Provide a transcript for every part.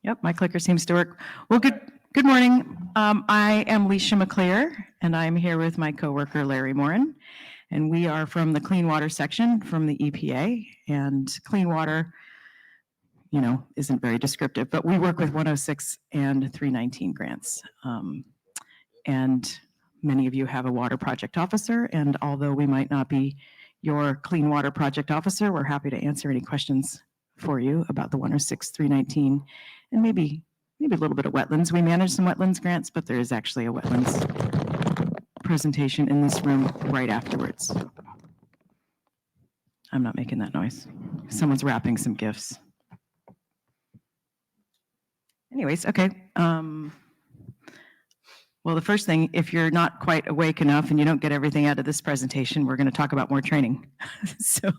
Yep, my clicker seems to work. Well, good morning. I am Licia McClear, and I'm here with my coworker Larry Morin, and we are from the Clean Water section from the EPA. And clean water, you know, isn't very descriptive, but we work with 106 and 319 grants. And many of you have a water project officer, and although we might not be your clean water project officer, we're happy to answer any questions for you about the 106, 319, and maybe a little bit of wetlands. We manage some wetlands grants, but there is actually a wetlands presentation in this room right afterwards. I'm not making that noise. Someone's wrapping some gifts. Anyways, okay. Well, the first thing, if you're not quite awake enough and you don't get everything out of this presentation, we're going to talk about more training. So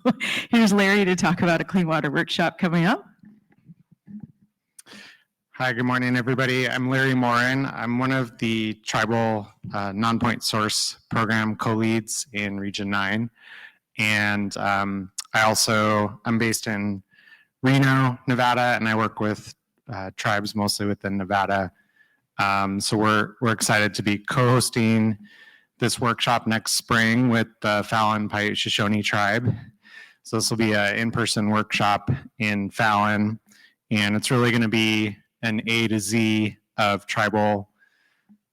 here's Larry to talk about a clean water workshop coming up. Hi, good morning, everybody. I'm Larry Morin. I'm one of the tribal non-point source program co-leads in Region 9. And I'm based in Reno, Nevada, and I work with tribes mostly within Nevada. So we're excited to be co-hosting this workshop next spring with the Fallon Paiute Shoshone tribe. So this will be an in-person workshop in Fallon, and it's really going to be an A to Z of tribal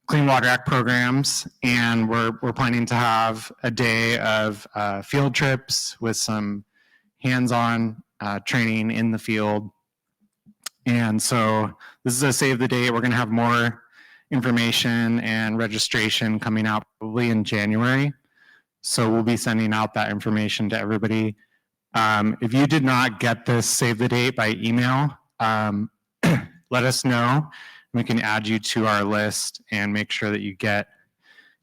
Clean Water Act programs. And we're planning to have a day of field trips with some hands-on training in the field. And so this is a save the date. We're going to have more information and registration coming out probably in January. So we'll be sending out that information to everybody. If you did not get this save the date by email, let us know. We can add you to our list and make sure that you get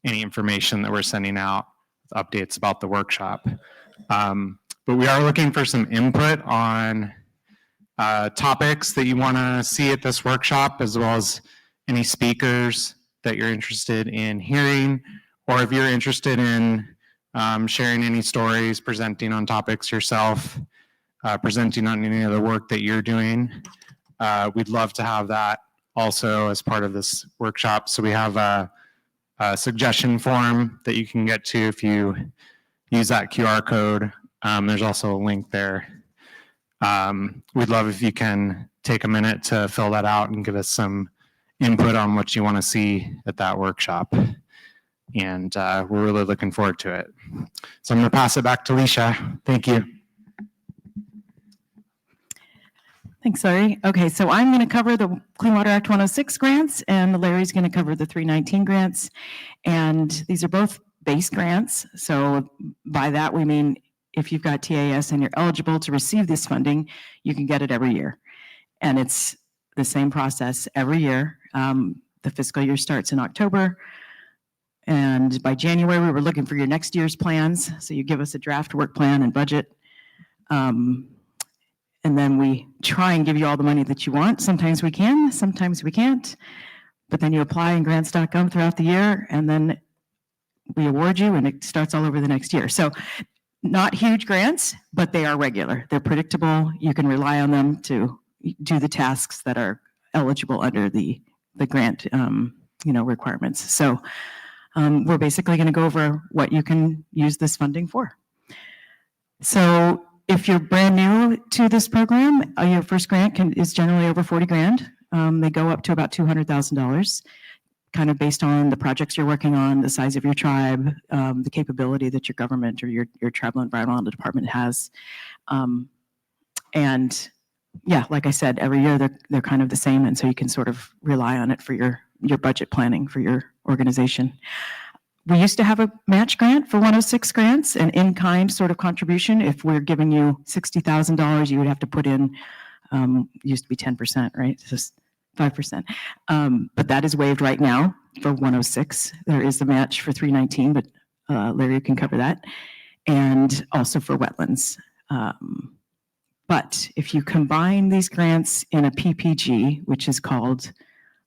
any information that we're sending out, updates about the workshop. But we are looking for some input on topics that you want to see at this workshop, as well as any speakers that you're interested in hearing, or if you're interested in sharing any stories, presenting on topics yourself, presenting on any of the work that you're doing. We'd love to have that also as part of this workshop. So we have a suggestion form that you can get to if you use that QR code. There's also a link there. We'd love if you can take a minute to fill that out and give us some input on what you want to see at that workshop. And we're really looking forward to it. So I'm going to pass it back to Licia. Thank you. Thanks, Larry. Okay, so I'm going to cover the Clean Water Act 106 grants, and Larry's going to cover the 319 grants. And these are both base grants. So by that, we mean if you've got TAS and you're eligible to receive this funding, you can get it every year. And it's the same process every year. The fiscal year starts in October. And by January, we were looking for your next year's plans. So you give us a draft work plan and budget. And then we try and give you all the money that you want. Sometimes we can, sometimes we can't. But then you apply in grants.gov throughout the year, and then we award you, and it starts all over the next year. So not huge grants, but they are regular. They're predictable. You can rely on them to do the tasks that are eligible under the grant requirements. So we're basically going to go over what you can use this funding for. So if you're brand new to this program, your first grant is generally over 40 grand. They go up to about $200,000, kind of based on the projects you're working on, the size of your tribe, the capability that your government or your tribal environmental department has. And yeah, like I said, every year they're kind of the same, and so you can sort of rely on it for your budget planning for your organization. We used to have a match grant for 106 grants, an in-kind sort of contribution. If we're giving you $60,000, you would have to put in, used to be 10%, right? Just 5%. But that is waived right now for 106. There is a match for 319, but Larry can cover that. And also for wetlands. But if you combine these grants in a PPG, which is called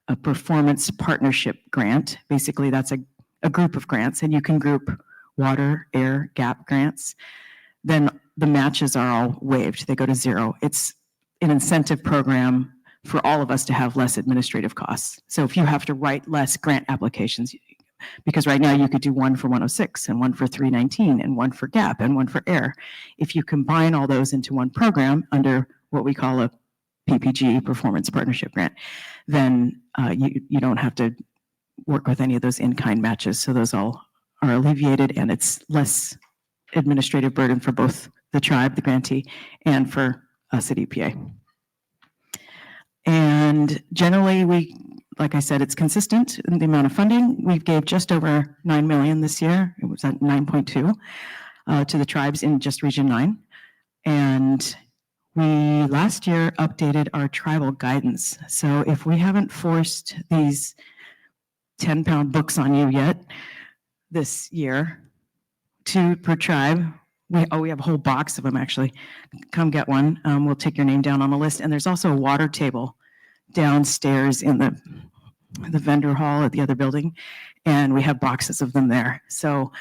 a performance partnership grant, basically that's a group of grants, and you can group water, air, gap grants, then the matches are all waived. They go to zero. It's an incentive program for all of us to have less administrative costs. So if you have to write less grant applications, because right now you could do one for 106 and one for 319 and one for GAP and one for AIR. If you combine all those into one program under what we call a PPG, Performance Partnership Grant, then you don't have to work with any of those in-kind matches. So those all are alleviated, and it's less administrative burden for both the tribe, the grantee, and for us at EPA. And generally, like I said, it's consistent in the amount of funding. We gave just over 9 million this year. It was at 9.2 to the tribes in just Region 9. And we last year updated our tribal guidance. So if we haven't forced these 10-pound books on you yet this year, 2 per tribe, we have a whole box of them actually. Come get one. We'll take your name down on the list. And there's also a water table downstairs in the vendor hall at the other building, and we have boxes of them there. So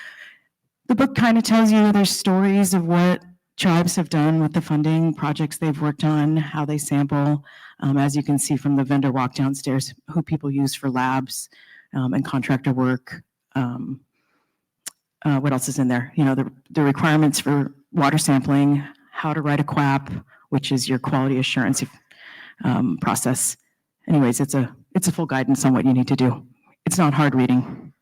the book kind of tells you there's stories of what tribes have done with the funding, projects they've worked on, how they sample. As you can see from the vendor walk downstairs, who people use for labs and contractor work. What else is in there? You know, the requirements for water sampling, how to write a QAP, which is your quality assurance process. Anyways, it's a full guidance on what you need to do. It's not hard reading.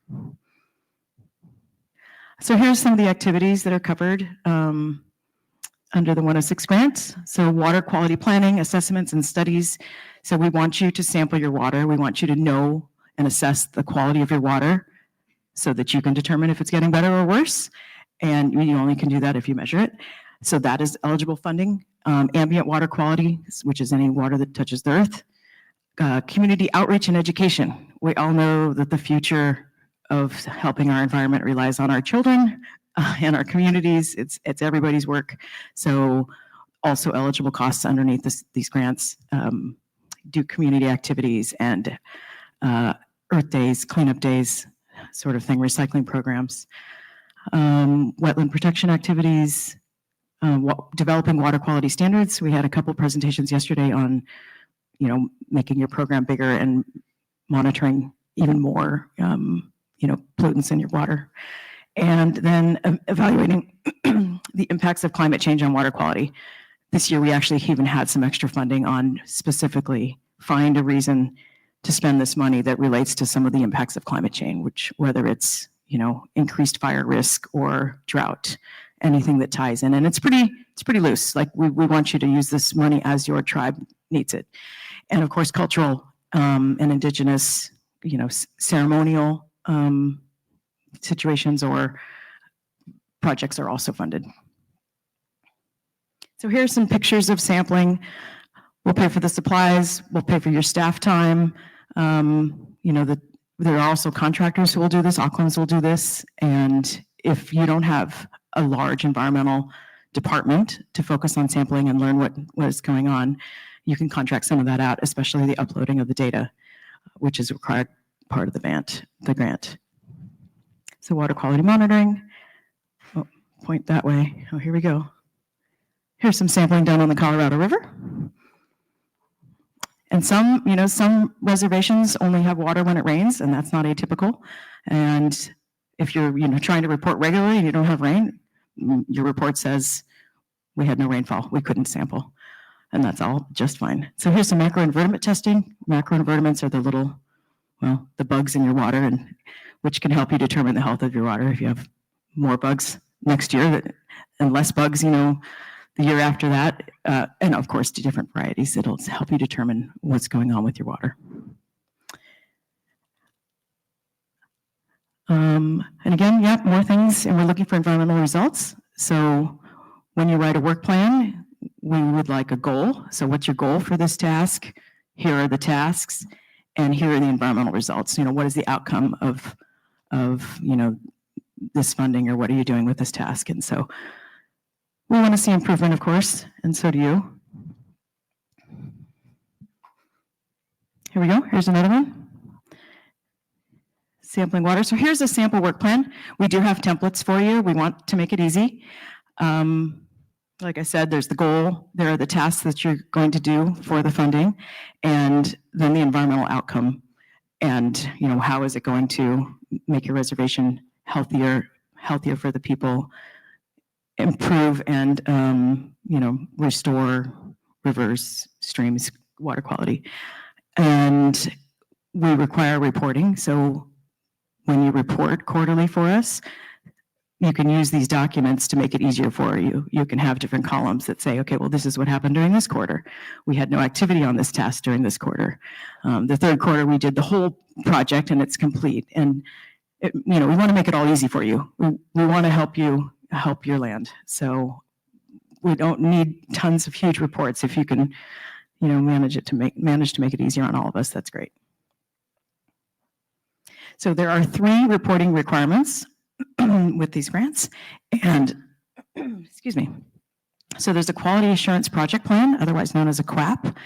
So here's some of the activities that are covered under the 106 grants. So water quality planning, assessments, and studies. So we want you to sample your water. We want you to know and assess the quality of your water so that you can determine if it's getting better or worse. And you only can do that if you measure it. So that is eligible funding. Ambient water quality, which is any water that touches the earth. Community outreach and education. We all know that the future of helping our environment relies on our children and our communities. It's everybody's work. So also eligible costs underneath these grants. Do community activities and earth days, cleanup days, sort of thing, recycling programs, wetland protection activities, developing water quality standards. We had a couple presentations yesterday on, you know, making your program bigger and monitoring even more, you know, pollutants in your water. And then evaluating the impacts of climate change on water quality. This year, we actually even had some extra funding on specifically find a reason to spend this money that relates to some of the impacts of climate change, which whether it's, you know, increased fire risk or drought, anything that ties in. And it's pretty loose. Like we want you to use this money as your tribe needs it. And of course, cultural and indigenous, you know, ceremonial situations or projects are also funded. So here's some pictures of sampling. We'll pay for the supplies. We'll pay for your staff time. You know, there are also contractors who will do this. Auckland's will do this. And if you don't have a large environmental department to focus on sampling and learn what is going on, you can contract some of that out, especially the uploading of the data, which is a required part of the grant. So water quality monitoring. Oh, point that way. Oh, here we go. Here's some sampling done on the Colorado River. And some, you know, some reservations only have water when it rains, and that's not atypical. And if you're, you know, trying to report regularly and you don't have rain, your report says we had no rainfall, we couldn't sample, and that's all just fine. So here's some macroinvertebrate testing. Macroinvertebrates are the little, well, the bugs in your water, and which can help you determine the health of your water. If you have more bugs next year and less bugs, you know, the year after that, and of course, to different varieties, it'll help you determine what's going on with your water. And again, yeah, more things, and we're looking for environmental results. So when you write a work plan, we would like a goal. So what's your goal for this task? Here are the tasks, and here are the environmental results. You know, what is the outcome of you know, this funding, or what are you doing with this task? And so we want to see improvement, of course, and so do you. Here we go. Here's another one. Sampling water. So here's a sample work plan. We do have templates for you. We want to make it easy. Like I said, there's the goal, there are the tasks that you're going to do for the funding, and then the environmental outcome. And, how is it going to make your reservation healthier for the people, improve and, restore rivers, streams, water quality. And we require reporting. So when you report quarterly for us, you can use these documents to make it easier for you. You can have different columns that say, okay, well, this is what happened during this quarter. We had no activity on this task during this quarter. The third quarter, we did the whole project and it's complete. And, we want to make it all easy for you. We want to help your land. So we don't need tons of huge reports. If you can, manage to make it easier on all of us, that's great. So there are 3 reporting requirements with these grants, and excuse me. So there's a quality assurance project plan, otherwise known as a QAP.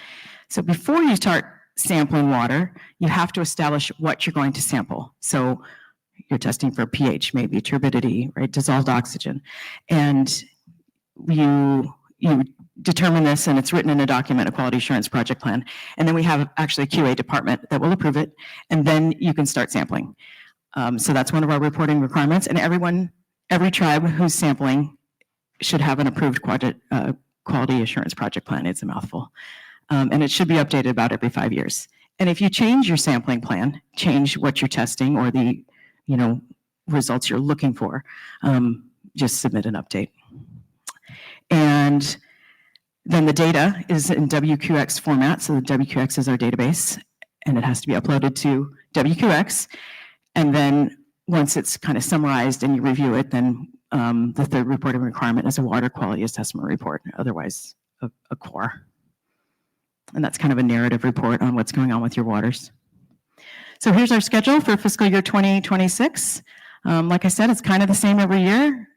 So before you start sampling water, you have to establish what you're going to sample. So you're testing for pH, maybe turbidity, right, dissolved oxygen, and you determine this, and it's written in a document, a quality assurance project plan, and then we have actually a QA department that will approve it, and then you can start sampling. So that's one of our reporting requirements, and every tribe who's sampling should have an approved quality assurance project plan. It's a mouthful. And it should be updated about every 5 years. And if you change your sampling plan, change what you're testing or the results you're looking for, just submit an update. And then the data is in WQX format. So the WQX is our database, and it has to be uploaded to WQX. And then once it's kind of summarized and you review it, then the third reporting requirement is a water quality assessment report, otherwise a CORE. And that's kind of a narrative report on what's going on with your waters. So here's our schedule for fiscal year 2026. Like I said, it's kind of the same every year.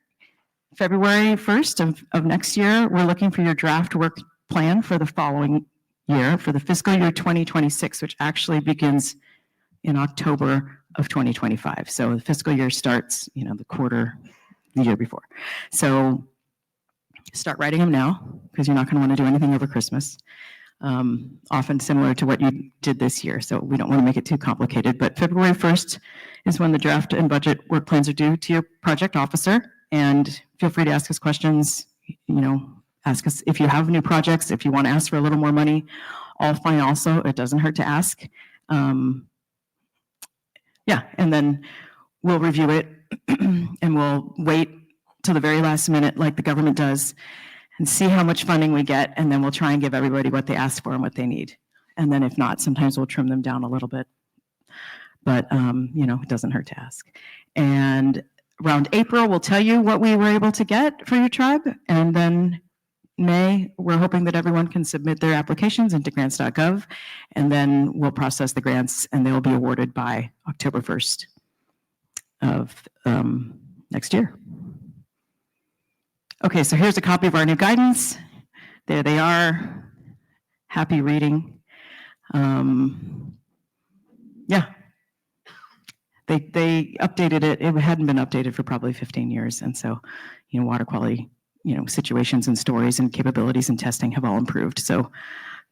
February 1st of next year, we're looking for your draft work plan for the following year, for the fiscal year 2026, which actually begins in October of 2025. So the fiscal year starts, the quarter, the year before. So start writing them now, because you're not going to want to do anything over Christmas. Often similar to what you did this year, so we don't want to make it too complicated. But February 1st is when the draft and budget work plans are due to your project officer, and feel free to ask us questions. Ask us if you have new projects, if you want to ask for a little more money, all fine also. It doesn't hurt to ask. Yeah, and then we'll review it and we'll wait till the very last minute like the government does and see how much funding we get, and then we'll try and give everybody what they ask for and what they need. And then if not, sometimes we'll trim them down a little bit. But, it doesn't hurt to ask. And around April, we'll tell you what we were able to get for your tribe. And then May, we're hoping that everyone can submit their applications into grants.gov, and then we'll process the grants and they will be awarded by October 1st of next year. Okay, so here's a copy of our new guidance. There they are. Happy reading. Yeah. They updated it. It hadn't been updated for probably 15 years. And so, water quality, situations and stories and capabilities and testing have all improved. So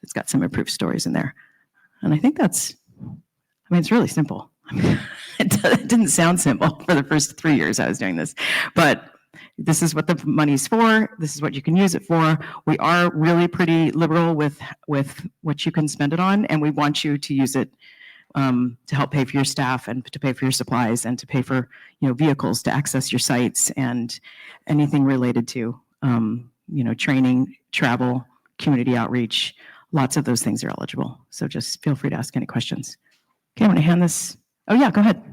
it's got some improved stories in there. And I think it's really simple. It didn't sound simple for the first 3 years I was doing this, but this is what the money's for. This is what you can use it for. We are really pretty liberal with what you can spend it on, and we want you to use it to help pay for your staff and to pay for your supplies and to pay for vehicles to access your sites and anything related to training, travel, community outreach. Lots of those things are eligible. So just feel free to ask any questions. Okay, I'm going to hand this. Oh yeah, go ahead.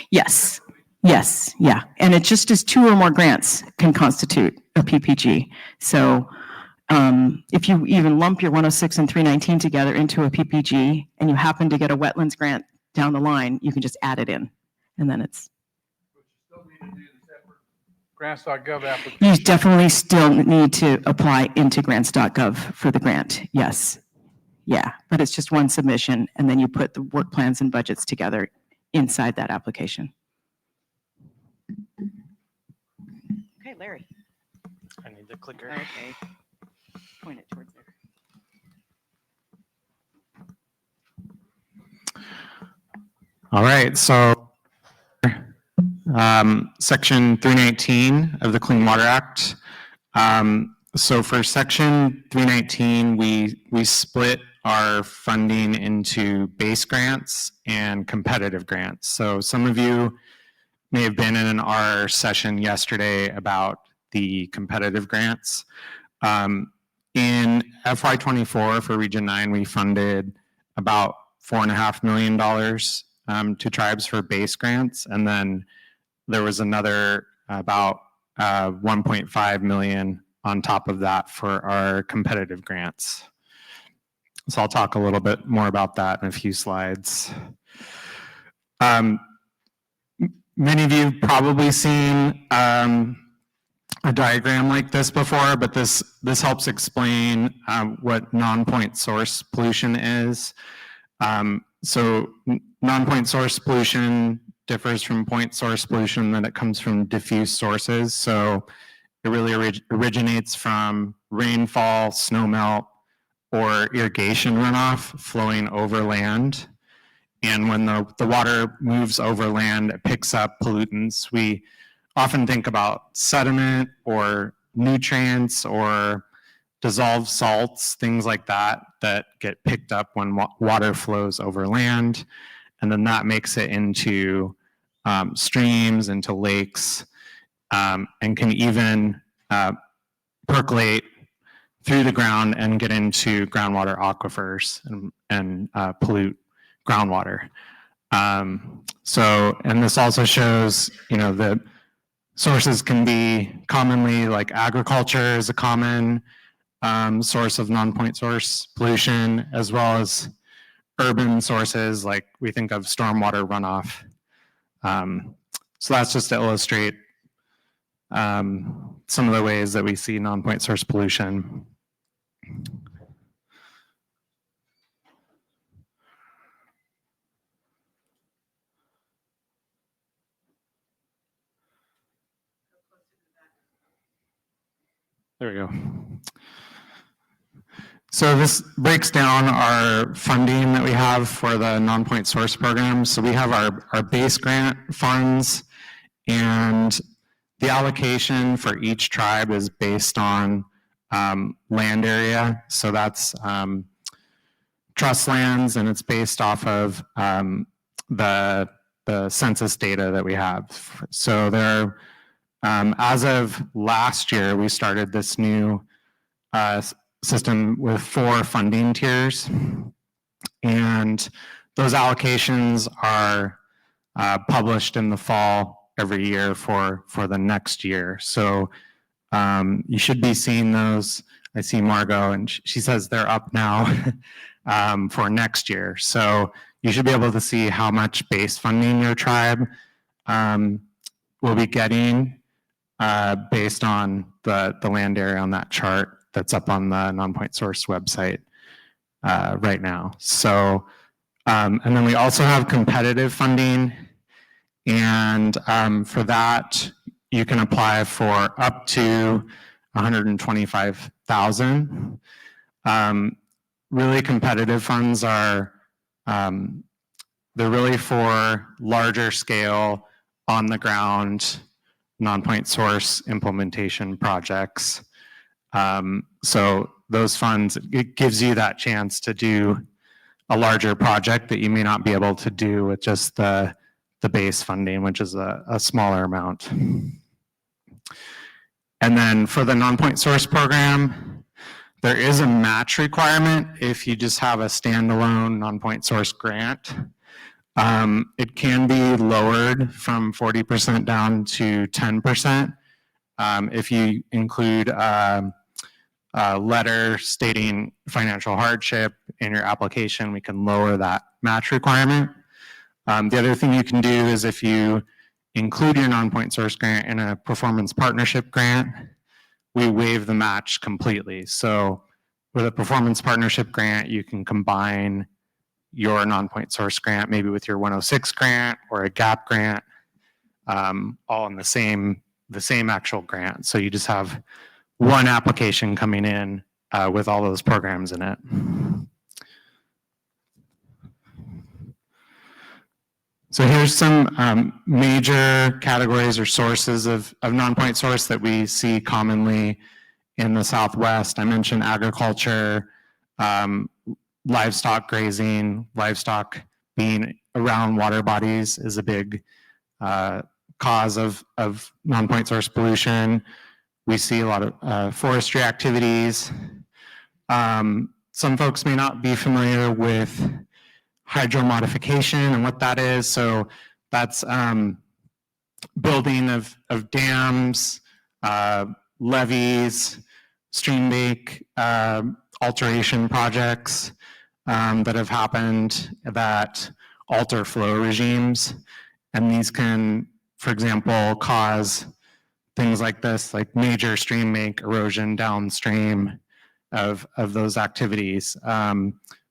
Yes, yeah. And it just is 2 or more grants can constitute a PPG. So if you even lump your 106 and 319 together into a PPG and you happen to get a wetlands grant down the line, you can just add it in. And then it's. But you still need to do the separate grants.gov application. You definitely still need to apply into grants.gov for the grant. Yes. Yeah. But it's just one submission, and then you put the work plans and budgets together inside that application. right, Larry. I need the clicker. Okay. Point it towards there. All right, so Section 319 of the Clean Water Act. So for Section 319, we split our funding into base grants and competitive grants. So some of you may have been in our session yesterday about the competitive grants. In FY24 for Region 9, we funded about $4.5 million to tribes for base grants, and then there was another about 1.5 million on top of that for our competitive grants. So I'll talk a little bit more about that in a few slides. Many of you have probably seen a diagram like this before, but this helps explain what non-point source pollution is. So non-point source pollution differs from point source pollution in that it comes from diffuse sources. So it really originates from rainfall, snowmelt, or irrigation runoff flowing over land. And when the water moves over land, it picks up pollutants. We often think about sediment or nutrients or dissolved salts, things like that, that get picked up when water flows over land. And then that makes it into streams, into lakes, and can even percolate through the ground and get into groundwater aquifers and pollute groundwater. And this also shows, that sources can be commonly like agriculture is a common source of non-point source pollution, as well as urban sources like we think of stormwater runoff. So that's just to illustrate some of the ways that we see non-point source pollution. There we go. So this breaks down our funding that we have for the non-point source program. So we have our base grant funds, and the allocation for each tribe is based on land area. So that's trust lands, and it's based off of the census data that we have. So there, as of last year, we started this new system with 4 funding tiers, and those allocations are published in the fall every year for the next year. So you should be seeing those. I see Margot, and she says they're up now for next year. So you should be able to see how much base funding your tribe will be getting based on the land area on that chart that's up on the non-point source website right now. So, and then we also have competitive funding, and for that, you can apply for up to $125,000. Really competitive funds are, they're really for larger scale, on the ground, non-point source implementation projects. So those funds, it gives you that chance to do a larger project that you may not be able to do with just the base funding, which is a smaller amount. And then for the non-point source program, there is a match requirement if you just have a standalone non-point source grant. It can be lowered from 40% down to 10%. If you include a letter stating financial hardship in your application, we can lower that match requirement. The other thing you can do is if you include your non-point source grant in a performance partnership grant, we waive the match completely. So with a performance partnership grant, you can combine your non-point source grant maybe with your 106 grant or a GAP grant, all in the same the same actual grant. So you just have one application coming in with all those programs in it. So here's some major categories or sources of non-point source that we see commonly in the Southwest. I mentioned agriculture, livestock grazing, livestock being around water bodies is a big cause of non-point source pollution. We see a lot of forestry activities. Some folks may not be familiar with hydromodification and what that is. So that's building of dams, levees, stream bank alteration projects that have happened that alter flow regimes. And these can, for example, cause things like this, like major stream bank erosion downstream of those activities.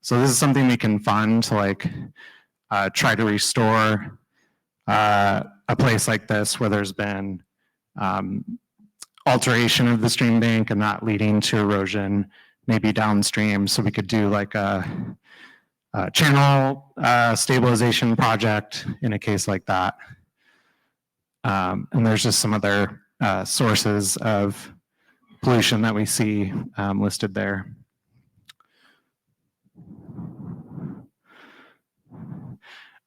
So this is something we can fund to like try to restore a place like this where there's been alteration of the stream bank and that leading to erosion maybe downstream. So we could do like a channel stabilization project in a case like that. And there's just some other sources of pollution that we see listed there.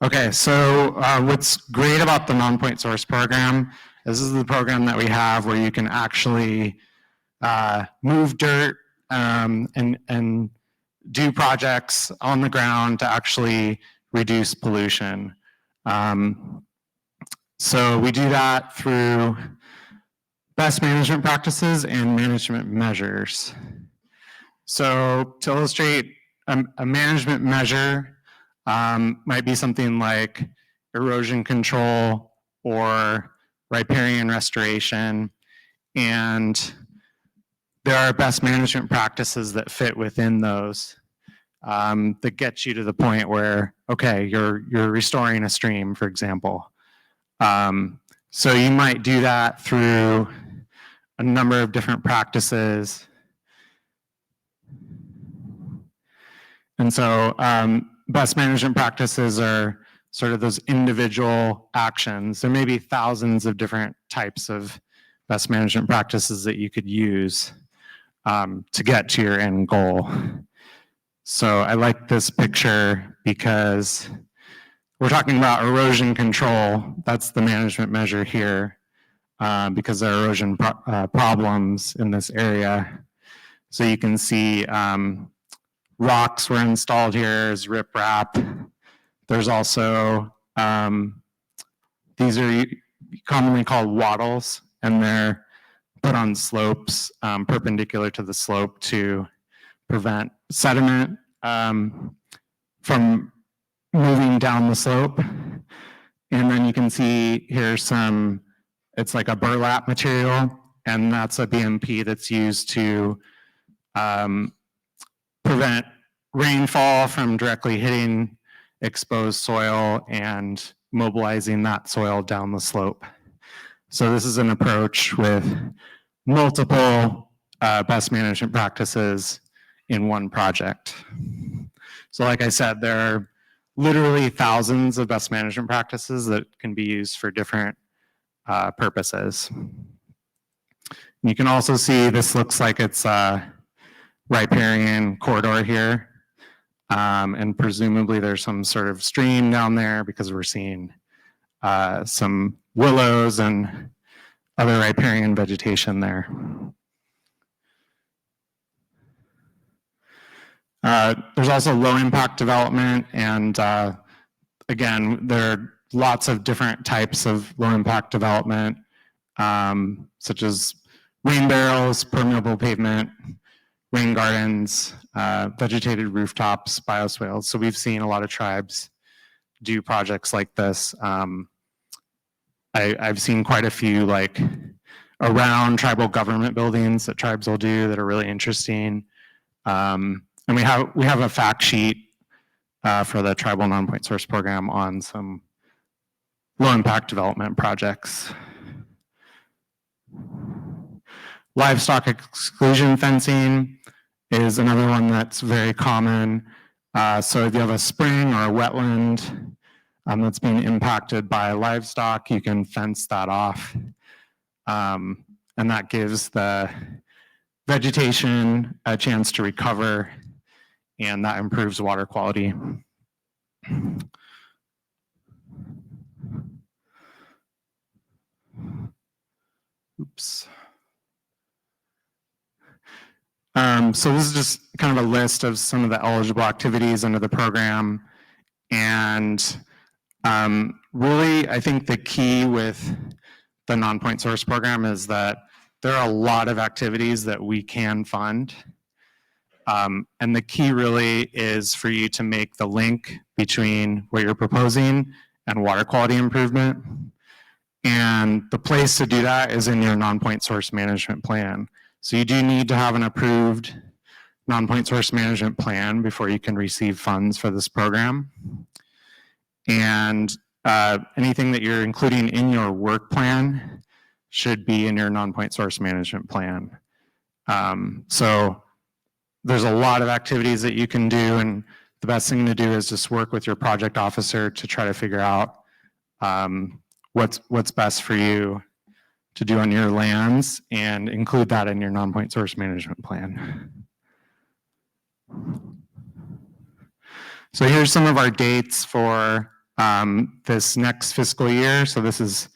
Okay, so what's great about the non-point source program, this is the program that we have where you can actually move dirt and do projects on the ground to actually reduce pollution. So we do that through best management practices and management measures. So to illustrate a management measure, might be something like erosion control or riparian restoration. And there are best management practices that fit within those that get you to the point where, okay, you're restoring a stream, for example. So you might do that through a number of different practices. And so best management practices are sort of those individual actions. There may be thousands of different types of best management practices that you could use to get to your end goal. So I like this picture because we're talking about erosion control. That's the management measure here because there are erosion problems in this area. So you can see rocks were installed here as riprap. There's also, these are commonly called wattles, and they're put on slopes perpendicular to the slope to prevent sediment from moving down the slope. And then you can see here some, it's like a burlap material, and that's a BMP that's used to prevent rainfall from directly hitting exposed soil and mobilizing that soil down the slope. So this is an approach with multiple best management practices in one project. So like I said, there are literally thousands of best management practices that can be used for different purposes. You can also see this looks like it's a riparian corridor here. And presumably there's some sort of stream down there because we're seeing some willows and other riparian vegetation there. There's also low impact development, and again, there are lots of different types of low impact development, such as rain barrels, permeable pavement, rain gardens, vegetated rooftops, bioswales. So we've seen a lot of tribes do projects like this. I've seen quite a few like around tribal government buildings that tribes will do that are really interesting. And we have a fact sheet for the tribal non-point source program on some low impact development projects. Livestock exclusion fencing is another one that's very common. So if you have a spring or a wetland that's being impacted by livestock, you can fence that off. And that gives the vegetation a chance to recover, and that improves water quality. Oops. So this is just kind of a list of some of the eligible activities under the program. And really, I think the key with the non-point source program is that there are a lot of activities that we can fund. And the key really is for you to make the link between what you're proposing and water quality improvement. And the place to do that is in your non-point source management plan. So you do need to have an approved non-point source management plan before you can receive funds for this program. And anything that you're including in your work plan should be in your non-point source management plan. So there's a lot of activities that you can do, and the best thing to do is just work with your project officer to try to figure out what's best for you to do on your lands and include that in your non-point source management plan. So here's some of our dates for this next fiscal year. So this is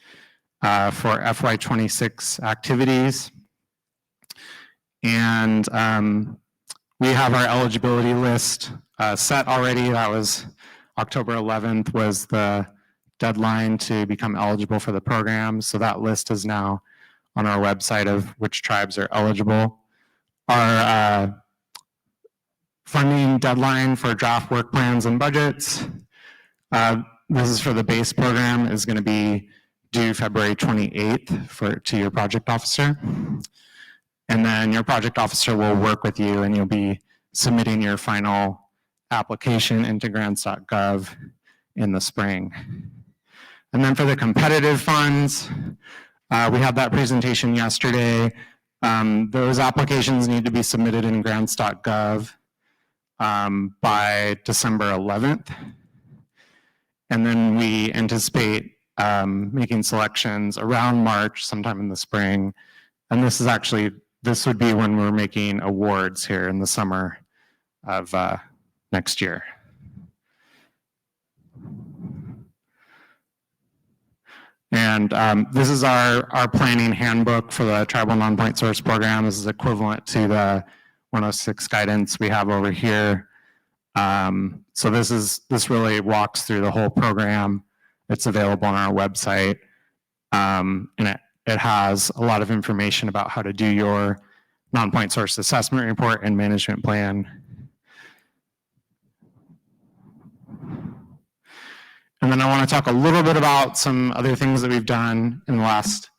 for FY26 activities. And we have our eligibility list set already. That was October 11th was the deadline to become eligible for the program. So that list is now on our website of which tribes are eligible. Our funding deadline for draft work plans and budgets, this is for the base program, is going to be due February 28th to your project officer. And then your project officer will work with you, and you'll be submitting your final application into grants.gov in the spring. And then for the competitive funds, we had that presentation yesterday. Those applications need to be submitted in grants.gov by December 11th. And then we anticipate making selections around March, sometime in the spring. And this would be when we're making awards here in the summer of next year. And this is our planning handbook for the Tribal Non-Point Source Program. This is equivalent to the 106 guidance we have over here. So this really walks through the whole program. It's available on our website. And it has a lot of information about how to do your non-point source assessment report and management plan. And then I want to talk a little bit about some other things that we've done in the last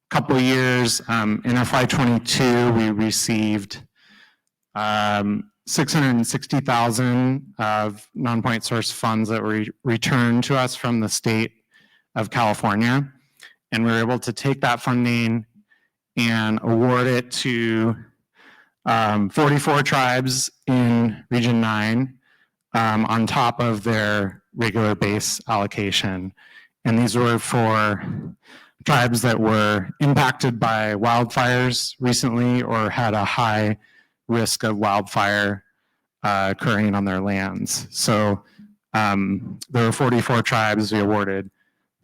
couple of years. In FY22, we received $660,000 of non-point source funds that were returned to us from the state of California. And we were able to take that funding and award it to 44 tribes in Region 9 on top of their regular base allocation. And these were for tribes that were impacted by wildfires recently or had a high risk of wildfire occurring on their lands. So there were 44 tribes we awarded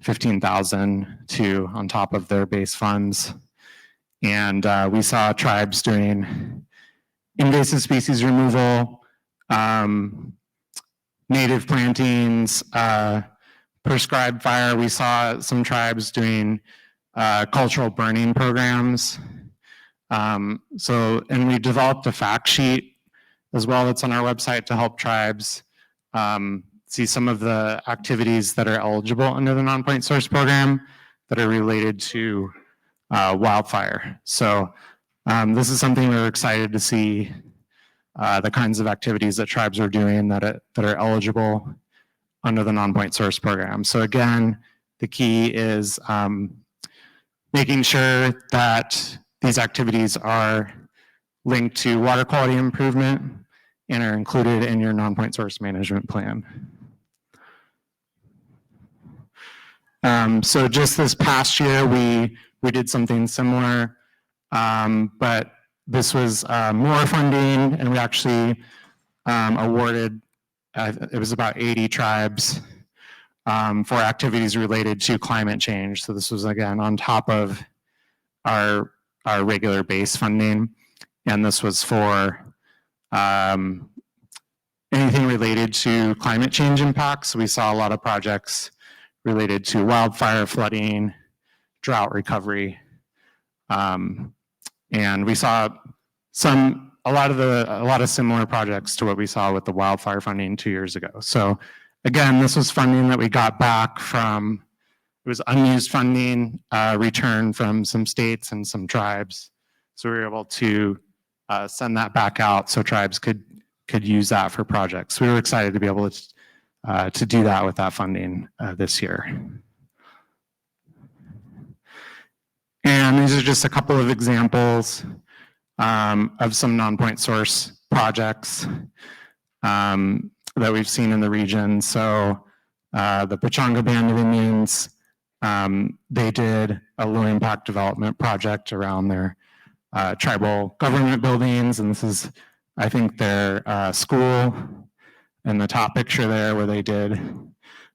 $15,000 to on top of their base funds. And we saw tribes doing invasive species removal, native plantings, prescribed fire. We saw some tribes doing cultural burning programs. And we developed a fact sheet as well that's on our website to help tribes see some of the activities that are eligible under the non-point source program that are related to wildfire. So this is something we're excited to see, the kinds of activities that tribes are doing that are eligible under the non-point source program. So again, the key is making sure that these activities are linked to water quality improvement and are included in your non-point source management plan. So just this past year, we did something similar, but this was more funding, and we actually awarded, it was about 80 tribes for activities related to climate change. So this was, again, on top of our regular base funding, and this was for anything related to climate change impacts. We saw a lot of projects related to wildfire, flooding, drought recovery. And we saw a lot of similar projects to what we saw with the wildfire funding 2 years ago. So again, this was funding that we got back from, it was unused funding returned from some states and some tribes. So we were able to send that back out so tribes could use that for projects. We were excited to be able to do that with that funding this year. And these are just a couple of examples of some non-point source projects that we've seen in the region. So the Pechanga Band of Indians, they did a low impact development project around their tribal government buildings. And this is, I think, their school in the top picture there, where they did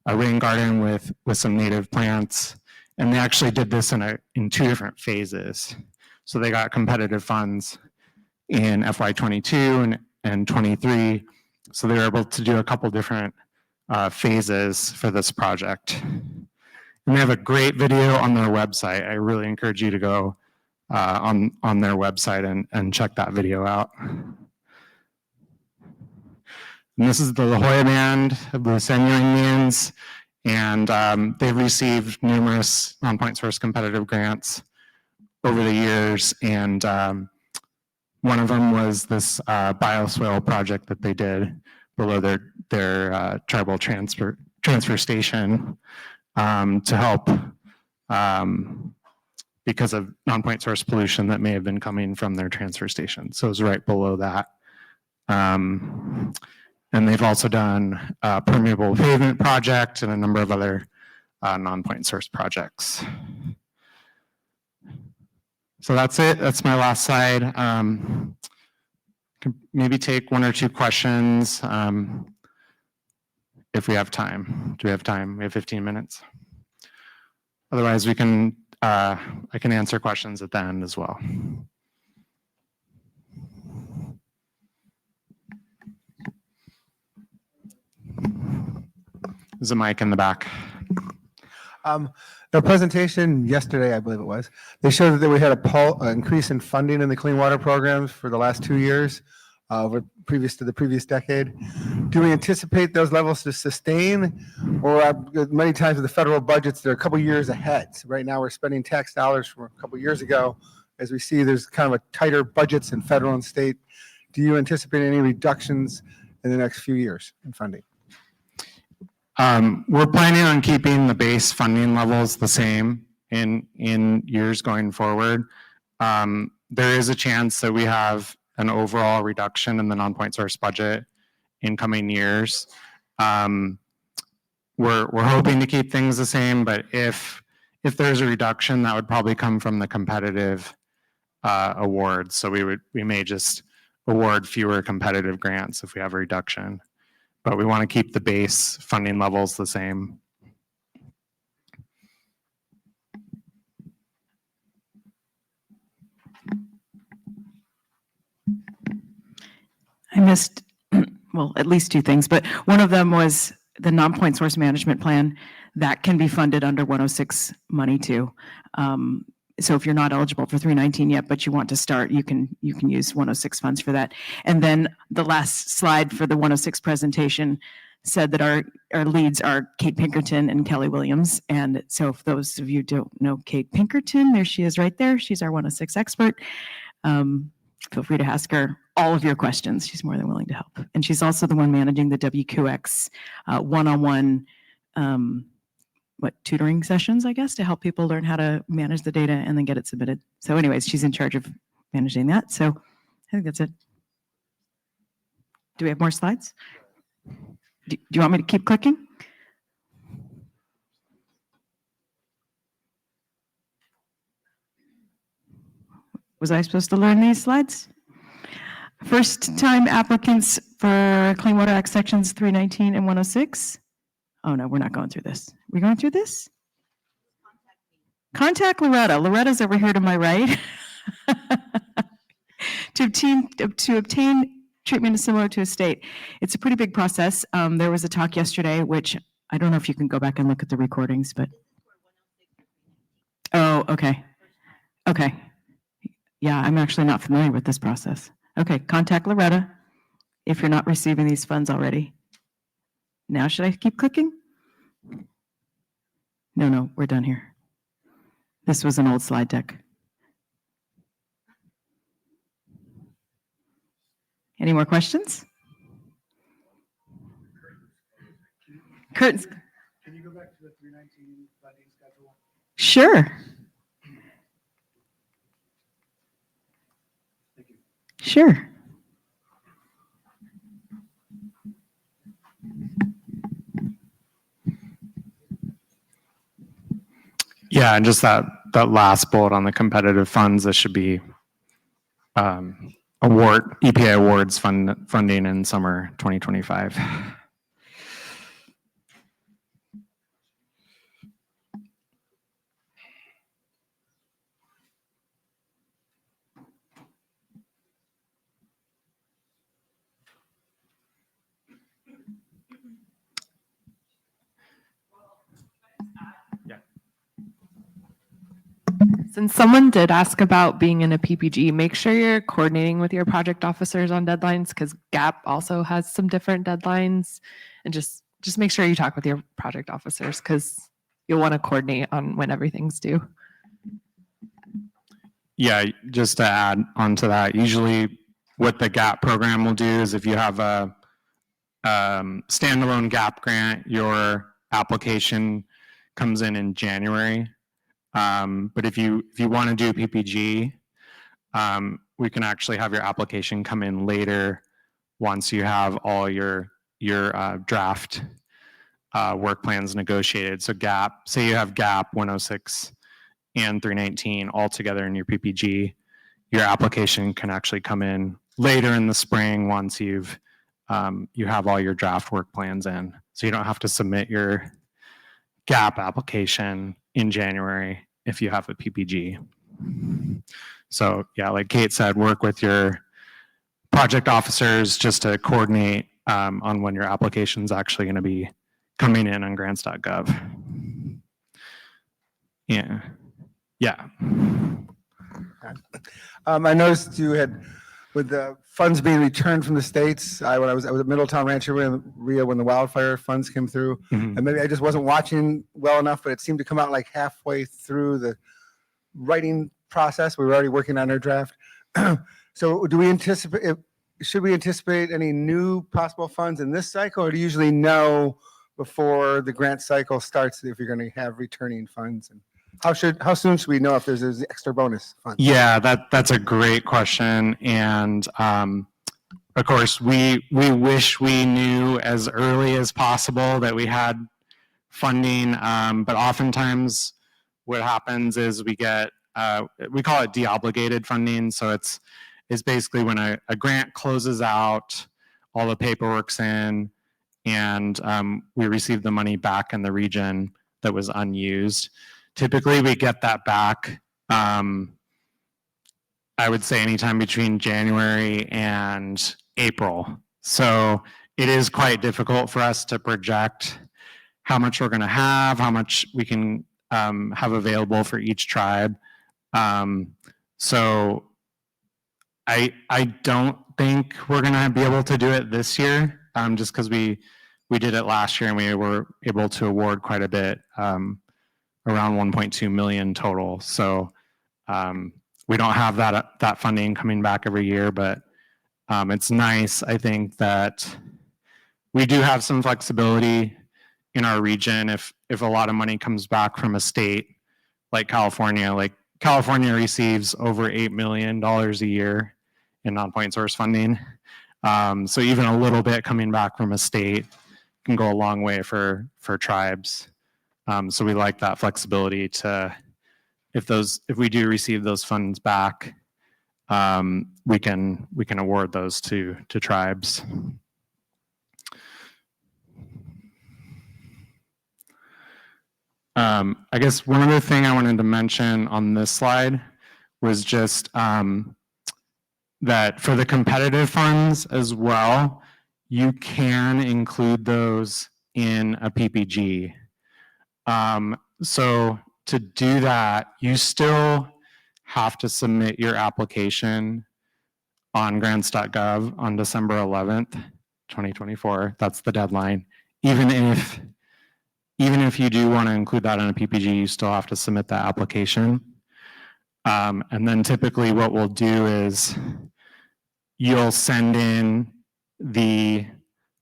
a rain garden with some native plants. And they actually did this in 2 different phases. So they got competitive funds in FY22 and 23. So they were able to do a couple different phases for this project. And they have a great video on their website. I really encourage you to go on their website and check that video out. And this is the La Jolla Band of the San Indians, and they've received numerous non-point source competitive grants over the years, and one of them was this bioswale project that they did below their tribal transfer station to help because of non-point source pollution that may have been coming from their transfer station. So it was right below that. And they've also done a permeable pavement project and a number of other non-point source projects. So that's it. That's my last slide. Can maybe take 1 or 2 questions if we have time. Do we have time? We have 15 minutes. Otherwise, we can. I can answer questions at the end as well. There's a mic in the back. The presentation yesterday, I believe it was, they showed that we had an increase in funding in the clean water programs for the last 2 years, previous to the previous decade. Do we anticipate those levels to sustain, or many times with the federal budgets, they're a couple years ahead? So right now, we're spending tax dollars from a couple years ago. As we see, there's kind of a tighter budgets in federal and state. Do you anticipate any reductions in the next few years in funding? We're planning on keeping the base funding levels the same in years going forward. There is a chance that we have an overall reduction in the non-point source budget in coming years. We're hoping to keep things the same, but if there's a reduction, that would probably come from the competitive awards. So we may just award fewer competitive grants if we have a reduction. But we want to keep the base funding levels the same. I missed, well, at least 2 things, but one of them was the non-point source management plan that can be funded under 106 money too. So if you're not eligible for 319 yet, but you want to start, you can use 106 funds for that. And then the last slide for the 106 presentation said that our leads are Kate Pinkerton and Kelly Williams. And so if those of you don't know Kate Pinkerton, there she is right there. She's our 106 expert. Feel free to ask her all of your questions. She's more than willing to help. And she's also the one managing the WQX one-on-one tutoring sessions, I guess, to help people learn how to manage the data and then get it submitted. So anyways, she's in charge of managing that. So I think that's it. Do we have more slides? Do you want me to keep clicking? Was I supposed to learn these slides? First time applicants for Clean Water Act sections 319 and 106. Oh no, we're not going through this. We going through this? Contact Loretta. Loretta's over here to my right. To obtain treatment similar to a state. It's a pretty big process. There was a talk yesterday, which I don't know if you can go back and look at the recordings, but. Oh, okay. Okay. Yeah, I'm actually not familiar with this process. Okay, contact Loretta if you're not receiving these funds already. Now, should I keep clicking? No, we're done here. This was an old slide deck. Any more questions? Curtains. Can you go back to the 319 funding schedule? Sure. Sure. Yeah, and just that last bullet on the competitive funds, this should be EPA awards funding in summer 2025. Since someone did ask about being in a PPG, make sure you're coordinating with your project officers on deadlines because GAP also has some different deadlines. And just make sure you talk with your project officers because you'll want to coordinate on when everything's due. Yeah, just to add on to that, usually what the GAP program will do is if you have a standalone GAP grant, your application comes in January. But if you want to do PPG, we can actually have your application come in later once you have all your draft work plans negotiated. So GAP, say you have GAP 106 and 319 all together in your PPG, your application can actually come in later in the spring once you have all your draft work plans in. So you don't have to submit your GAP application in January if you have a PPG. So yeah, like Kate said, work with your project officers just to coordinate on when your application is actually going to be coming in on grants.gov. Yeah. I noticed you had, with the funds being returned from the states, when I was at Middletown Rancheria when the wildfire funds came through, and maybe I just wasn't watching well enough, but it seemed to come out like halfway through the writing process. We were already working on our draft. So should we anticipate any new possible funds in this cycle, or do you usually know before the grant cycle starts if you're going to have returning funds? And how soon should we know if there's extra bonus funds? Yeah, that's a great question. And of course, we wish we knew as early as possible that we had funding, but oftentimes what happens is we get, we call it deobligated funding. So it's basically when a grant closes out, all the paperwork's in, and we receive the money back in the region that was unused. Typically, we get that back, I would say anytime between January and April. So it is quite difficult for us to project how much we're going to have, how much we can have available for each tribe. So I don't think we're going to be able to do it this year, just because we did it last year and we were able to award quite a bit, around 1.2 million total. So we don't have that funding coming back every year, but it's nice, I think, that we do have some flexibility in our region. If if a lot of money comes back from a state like California receives over $8 million a year in non-point source funding. So even a little bit coming back from a state can go a long way for tribes. So we like that flexibility to, if we do receive those funds back, we can award those to tribes. I guess one other thing I wanted to mention on this slide was just that for the competitive funds as well, you can include those in a PPG. So to do that, you still have to submit your application on grants.gov on December 11th, 2024. That's the deadline. Even if you do want to include that in a PPG, you still have to submit that application. And then typically what we'll do is you'll send in the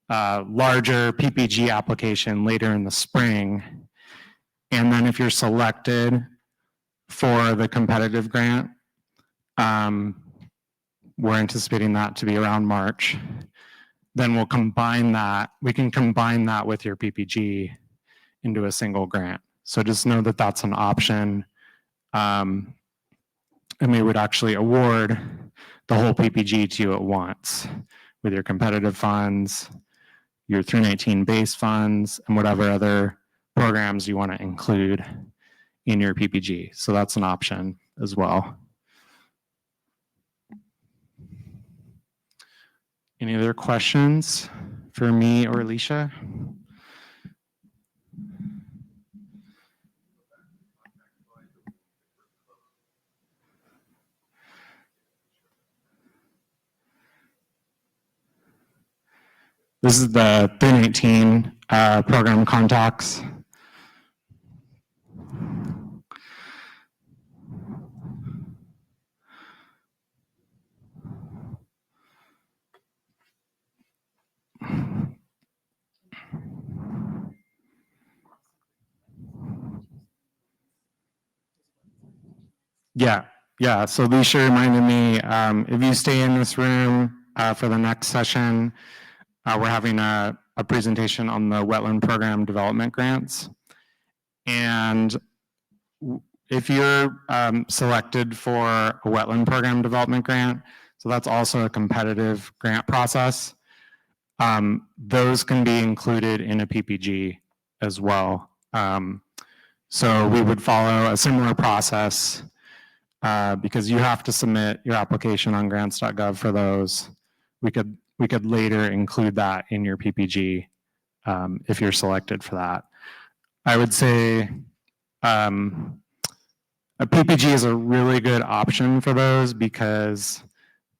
larger PPG application later in the spring. And then if you're selected for the competitive grant, we're anticipating that to be around March. Then we can combine that with your PPG into a single grant. So just know that that's an option. And we would actually award the whole PPG to you at once with your competitive funds, your 319 base funds, and whatever other programs you want to include in your PPG. So that's an option as well. Any other questions for me or Licia? This is the 319 program contacts. Yeah. So Licia reminded me, if you stay in this room for the next session, we're having a presentation on the wetland program development grants. And if you're selected for a wetland program development grant, so that's also a competitive grant process, those can be included in a PPG as well. So we would follow a similar process because you have to submit your application on grants.gov for those. We could later include that in your PPG if you're selected for that. I would say a PPG is a really good option for those because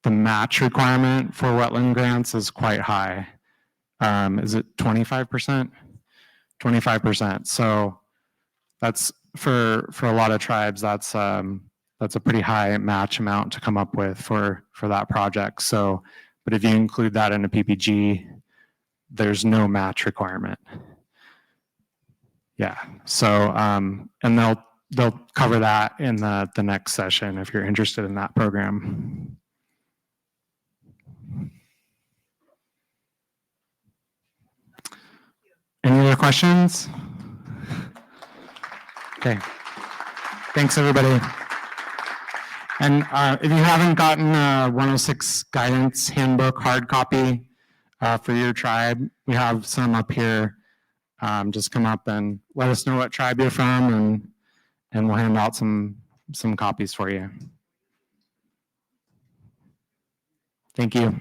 the match requirement for wetland grants is quite high. Is it 25%? 25%. So that's for a lot of tribes, that's a pretty high match amount to come up with for that project. So, but if you include that in a PPG, there's no match requirement. Yeah. So, and they'll cover that in the next session if you're interested in that program. Any other questions? Okay. Thanks, everybody. And if you haven't gotten a 106 guidance handbook hard copy for your tribe, we have some up here. Just come up and let us know what tribe you're from, and we'll hand out some copies for you. Thank you.